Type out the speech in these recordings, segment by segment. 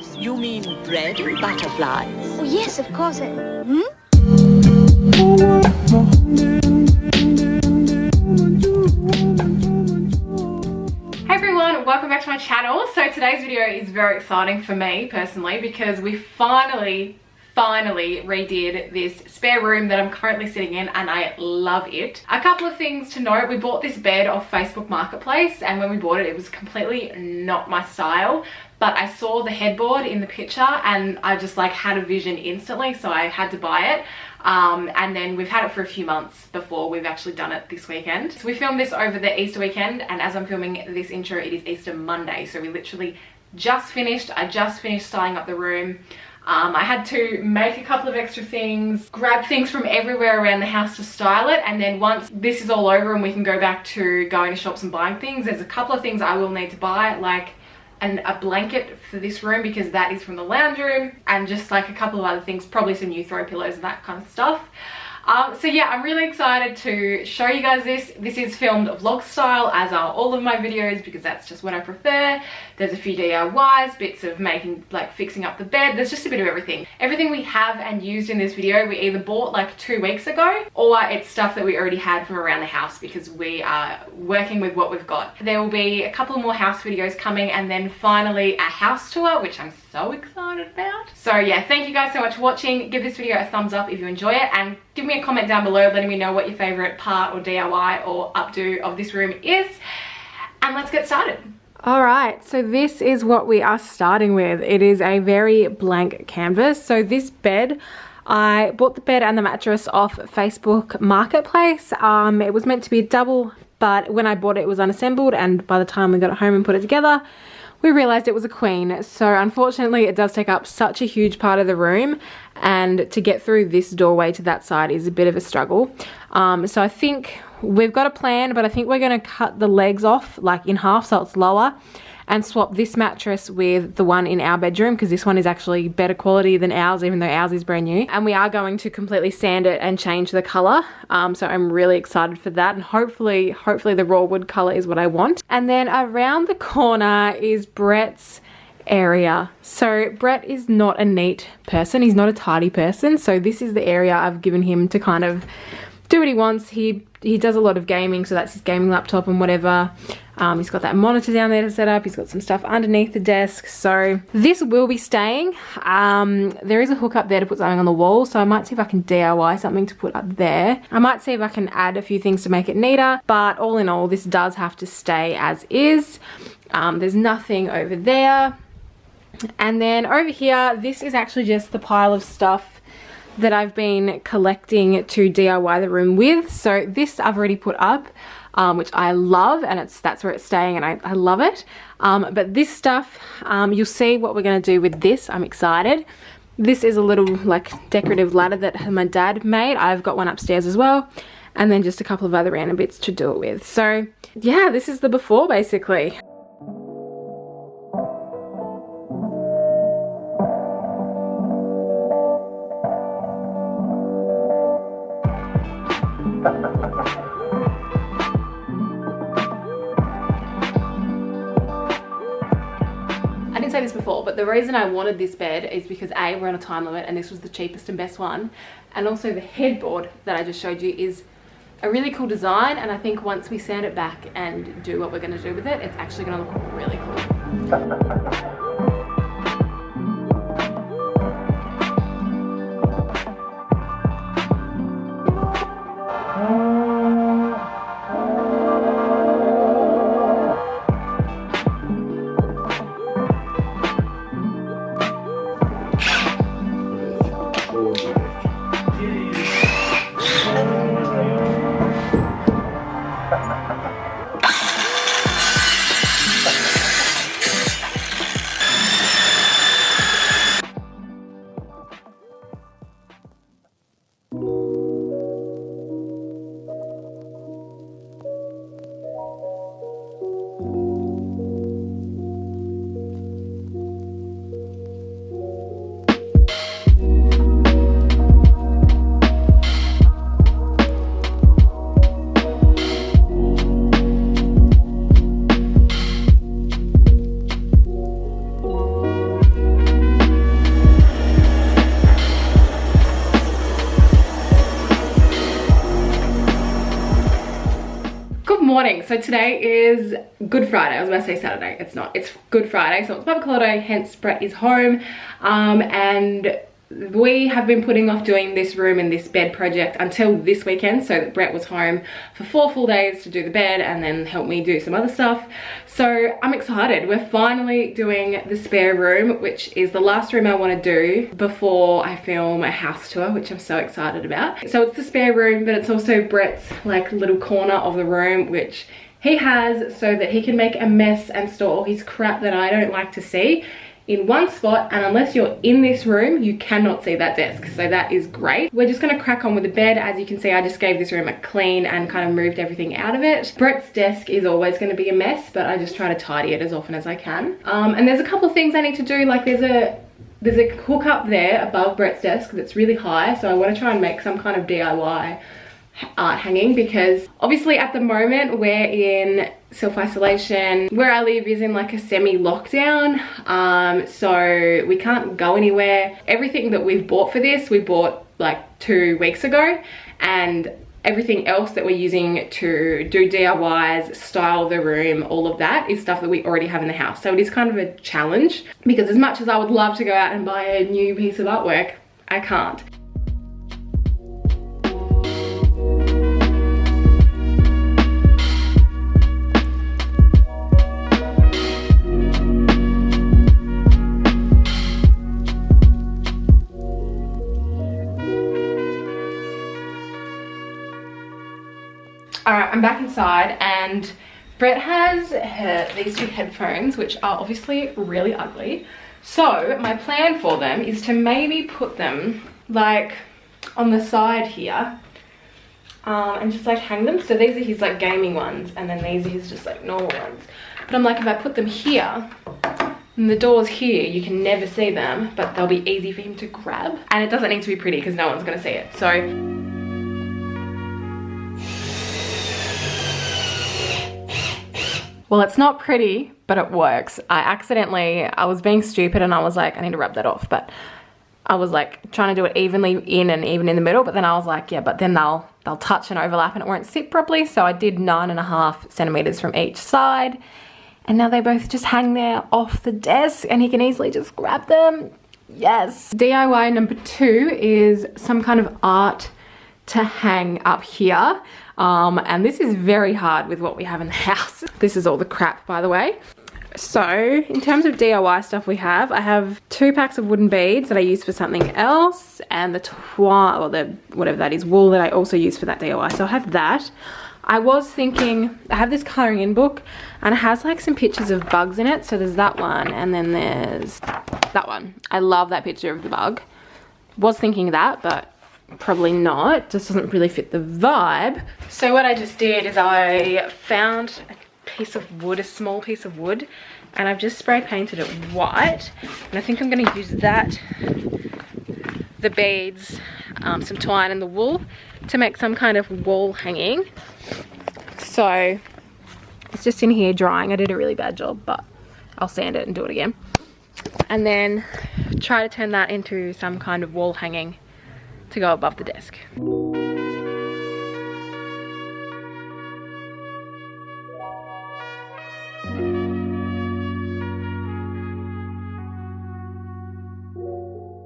You mean bread and butterflies? Oh, yes, of course. Hey everyone, welcome back to my channel. So today's video is very exciting for me personally because we finally redid this spare room that I'm currently sitting in, and I love it. A couple of things to note: we bought this bed off Facebook Marketplace, and when we bought it, it was completely not my style, but I saw the headboard in the picture and I just like had a vision instantly, so I had to buy it. And then we've had it for a few months before we've actually done it this weekend. So we filmed this over the Easter weekend, and as I'm filming this intro, it is Easter Monday, so we literally just finished. I just finished styling up the room. I had to make a couple of extra things, grab things from everywhere around the house to style it, and then once this is all over and we can go back to going to shops and buying things, there's a couple of things I will need to buy, like a blanket for this room because that is from the lounge room, and just like a couple of other things, probably some new throw pillows and that kind of stuff. So yeah, I'm really excited to show you guys this. This is filmed vlog style, as are all of my videos, because that's just what I prefer. There's a few DIYs, bits of making, like fixing up the bed. There's just a bit of everything. Everything we have and used in this video, we either bought like 2 weeks ago, or it's stuff that we already had from around the house because we are working with what we've got. There will be a couple more house videos coming, and then finally a house tour, which I'm so excited about. So yeah, thank you guys so much for watching. Give this video a thumbs up if you enjoy it, and give me a comment down below letting me know what your favorite part or DIY or updo of this room is, and let's get started. All right, so this is what we are starting with. It is a very blank canvas. So this bed, I bought the bed and the mattress off Facebook Marketplace. It was meant to be a double, but when I bought it, it was unassembled, and by the time we got it home and put it together, we realized it was a queen. So unfortunately it does take up such a huge part of the room, and to get through this doorway to that side is a bit of a struggle. So I think we've got a plan, but I think we're going to cut the legs off like in half so it's lower, and swap this mattress with the one in our bedroom, because this one is actually better quality than ours, even though ours is brand new. And we are going to completely sand it and change the color. So I'm really excited for that, and hopefully the raw wood color is what I want. And then around the corner is Brett's area. So Brett is not a neat person, he's not a tidy person, so this is the area I've given him to kind of do what he wants. He does a lot of gaming, so that's his gaming laptop and whatever. He's got that monitor down there to set up. He's got some stuff underneath the desk. So this will be staying. There is a hook up there to put something on the wall, so I might see if I can DIY something to put up there. I might see if I can add a few things to make it neater, but all in all, this does have to stay as is. There's nothing over there. And then over here, this is actually just the pile of stuff that I've been collecting to DIY the room with. So this I've already put up, which I love, and that's where it's staying, and I love it. But this stuff, you'll see what we're going to do with this. I'm excited. This is a little like decorative ladder that my dad made. I've got one upstairs as well, and then just a couple of other random bits to do it with. So yeah, this is the before basically. I didn't say this before, but the reason I wanted this bed is because A, we're on a time limit and this was the cheapest and best one, and also the headboard that I just showed you is a really cool design, and I think once we sand it back and do what we're going to do with it, it's actually going to look really cool. morning. So today is Good Friday. I was about to say Saturday. It's not. It's Good Friday. So it's public holiday, hence Brett is home. And we have been putting off doing this room and this bed project until this weekend, so that Brett was home for 4 full days to do the bed and then help me do some other stuff. So I'm excited. We're finally doing the spare room, which is the last room I want to do before I film a house tour, which I'm so excited about. So it's the spare room, but it's also Brett's like little corner of the room, which he has so that he can make a mess and store all his crap that I don't like to see in one spot, and unless you're in this room you cannot see that desk, so that is great. We're just going to crack on with the bed. As you can see, I just gave this room a clean and kind of moved everything out of it. Brett's desk is always going to be a mess, but I just try to tidy it as often as I can. And there's a couple of things I need to do, like there's a hook up there above Brett's desk that's really high, so I want to try and make some kind of DIY art hanging, because obviously at the moment we're in self-isolation. Where I live is in like a semi-lockdown, so we can't go anywhere. Everything that we've bought for this we bought like 2 weeks ago, and everything else that we're using to do DIYs, style the room, all of that is stuff that we already have in the house. So it is kind of a challenge, because as much as I would love to go out and buy a new piece of artwork, I can't. Alright, I'm back inside, and Brett has these 2 headphones, which are obviously really ugly. So my plan for them is to maybe put them like on the side here, and just like hang them. So these are his like gaming ones, and then these are his just like normal ones. But I'm like, if I put them here, and the door's here, you can never see them, but they'll be easy for him to grab. And it doesn't need to be pretty because no one's gonna see it. So well, it's not pretty, but it works. I was being stupid and I was like, I need to rub that off. But I was like trying to do it evenly in and even in the middle. But then I was like, yeah, but then they'll touch and overlap and it won't sit properly. So I did 9.5 centimeters from each side. And now they both just hang there off the desk and he can easily just grab them. Yes. DIY number 2 is some kind of art to hang up here. And this is very hard with what we have in the house. This is all the crap, by the way. So in terms of DIY stuff I have 2 packs of wooden beads that I use for something else, and the twine, or the whatever that is, wool that I also use for that DIY. So I have that. I was thinking, I have this colouring in book and it has like some pictures of bugs in it. So there's that one, and then there's that one. I love that picture of the bug. Was thinking that, but probably not. Just doesn't really fit the vibe. So what I just did is I found a piece of wood, a small piece of wood, and I've just spray painted it white. And I think I'm going to use that, the beads, some twine and the wool to make some kind of wall hanging. So it's just in here drying. I did a really bad job, but I'll sand it and do it again. And then try to turn that into some kind of wall hanging to go above the desk.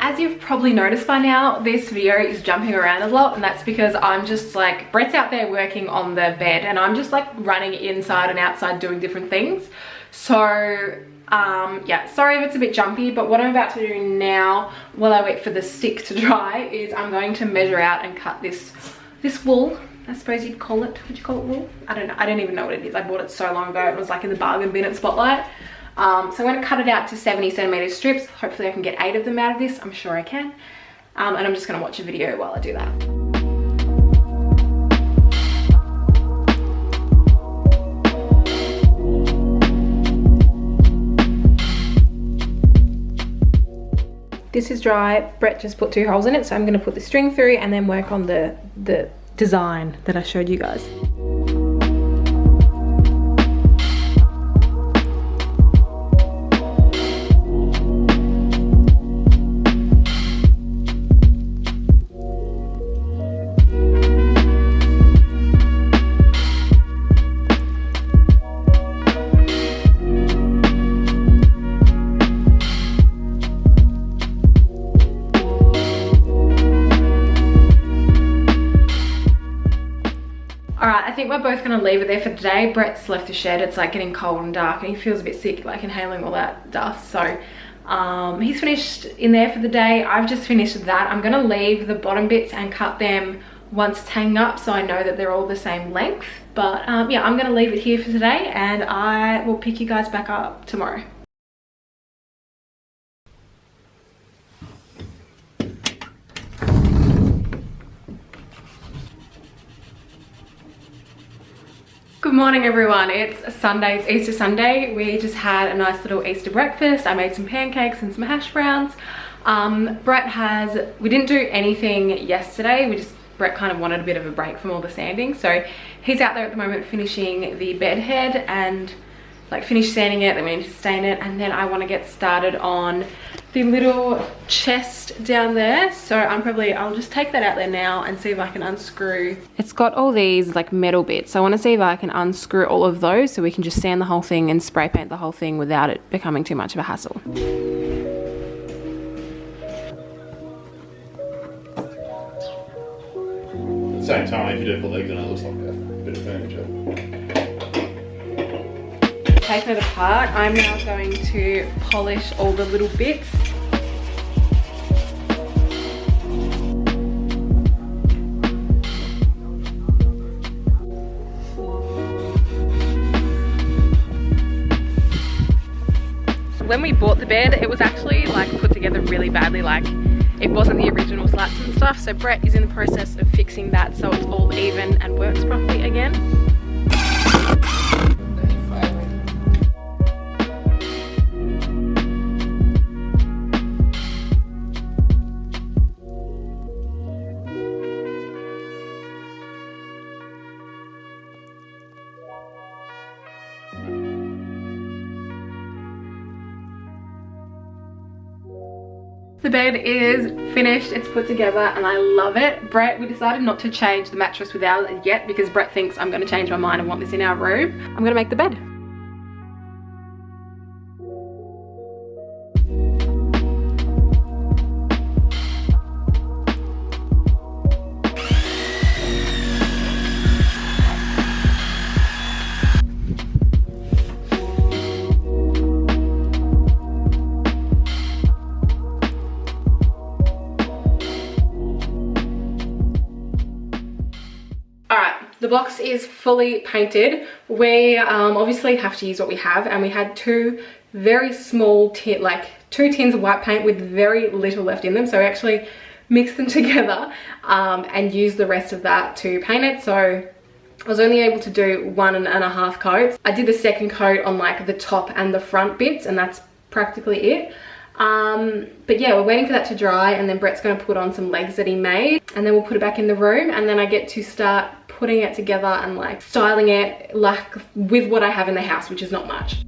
As you've probably noticed by now, this video is jumping around a lot, and that's because I'm just like, Brett's out there working on the bed and I'm just like running inside and outside doing different things. So yeah, sorry if it's a bit jumpy, but what I'm about to do now while I wait for the stick to dry is I'm going to measure out and cut this wool. I suppose you'd call it, would you call it wool? I don't know, I don't even know what it is. I bought it so long ago, it was like in the bargain bin at Spotlight. So I'm going to cut it out to 70 centimeter strips. Hopefully I can get 8 of them out of this, I'm sure I can. And I'm just going to watch a video while I do that. This is dry. Brett just put 2 holes in it, so I'm going to put the string through and then work on the design that I showed you guys. think we're both going to leave it there for today. Brett's left the shed. It's like getting cold and dark and he feels a bit sick, like inhaling all that dust. So he's finished in there for the day. I've just finished that. I'm going to leave the bottom bits and cut them once it's hanging up, so I know that they're all the same length. But yeah, I'm going to leave it here for today and I will pick you guys back up tomorrow. Good morning everyone, it's Sunday, it's Easter Sunday. We just had a nice little Easter breakfast. I made some pancakes and some hash browns. We didn't do anything yesterday. Brett kind of wanted a bit of a break from all the sanding. So he's out there at the moment finishing the bed head and like finish sanding it, then we need to stain it. And then I want to get started on the little chest down there. So I'll just take that out there now and see if I can unscrew. It's got all these like metal bits. So I want to see if I can unscrew all of those so we can just sand the whole thing and spray paint the whole thing without it becoming too much of a hassle. At the same time, if you do put legs on it, looks like a bit of furniture. Taking it apart, I'm now going to polish all the little bits. When we bought the bed, it was actually like put together really badly, like it wasn't the original slats and stuff. So Brett is in the process of fixing that so it's all even and works properly again. The bed is finished, it's put together and I love it. Brett, we decided not to change the mattress without it yet because Brett thinks I'm going to change my mind and want this in our room. I'm going to make the bed. The box is fully painted. We obviously have to use what we have, and we had two very small two tins of white paint with very little left in them, so we actually mixed them together and used the rest of that to paint it. So I was only able to do 1.5 coats. I did the second coat on like the top and the front bits, and that's practically it. But yeah, we're waiting for that to dry, and then Brett's going to put on some legs that he made, and then we'll put it back in the room, and then I get to start putting it together and like styling it like with what I have in the house, which is not much.